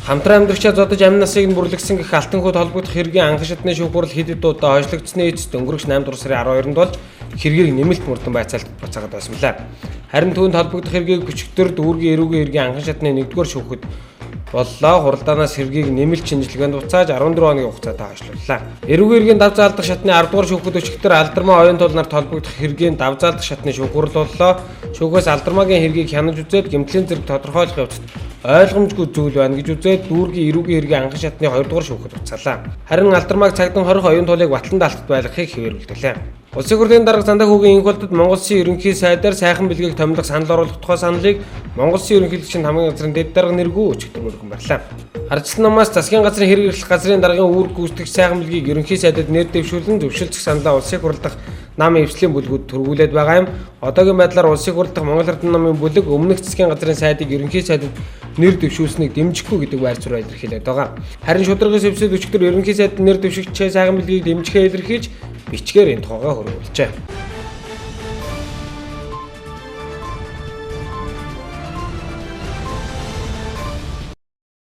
Хамтран амьдрагчаа зодож амин насыг нь бүрлэгсэн гэх алтан хүүд холбогдох хэргийн анхан шатны шүүхурал хэд хэд удаа хойшлогдсны эцэст өнгөрөх 8 дугаар сарын 12-нд бол хэргийг нэмэлт мөрдөн байцаалт буцаагаад байсмлаа. Харин түүнд холбогдох хэргийг өчигдөр дүүргийн эрүүгийн хэргийн анхан шатны 1-р шүүхэд боллоо. Хуралдаанаас хэргийг нэмэлт шинжилгээнд буцааж 14 хоногийн хугацаатай хойшлууллаа. Эрүүгийн хэргийн дав заалдах шатны 10-р шүүхэд өчигдөр алдармаа оюун тул нарт холбогдох хэргийн дав заалдах шатны шүүхурал боллоо. Шүүхээс алдармаагийн хэргийг хянаж үзээд гэмтлийн зэрэг тодорхойлох явцад ойлгомжгүй зүйл байна гэж үзээд дүүргийн эрүүгийн хэргийн анхан шатны 2-р шүүхэд буцаалаа. Харин алдармааг цагдан хорих оюун тулыг батлан даалтад байлгахыг хэвээрүүлдэг. Улсын хурлын дарга Зандаг хүүгийн энх болтод Монгол Улсын ерөнхий сайдаар сайхан бэлгийг томилох санал оруулах тухай саналыг Монгол Улсын ерөнхийлөгчийн хамгийн газрын дэд дарга нэргүй өчигдөр мөргөн барьлаа. Ардчилсан намаас засгийн газрын хэрэг эрхлэх газрын даргын үүрэг гүйцэтгэгч сайхан бэлгийг ерөнхий сайдад нэр дэвшүүлэн зөвшөлдөх саналаа улсын хурл дахь намын эвслийн бүлгүүд түргүүлээд байгаа юм. Одоогийн байдлаар улсын хурл дахь Монгол Ардын намын бүлэг өмнөх засгийн газрын сайдыг ерөнхий сайдад нэр дэвшүүлсэнийг дэмжихгүй гэдэг байр суурь илэрхийлээд байгаа. Харин шударгын сэвсэд өчигдөр ерөнхий сайдад нэр дэвшигч сайхан бэлгийг дэмжихээ илэрхийлж бичгээр энэ тухайга хөрвүүлжээ.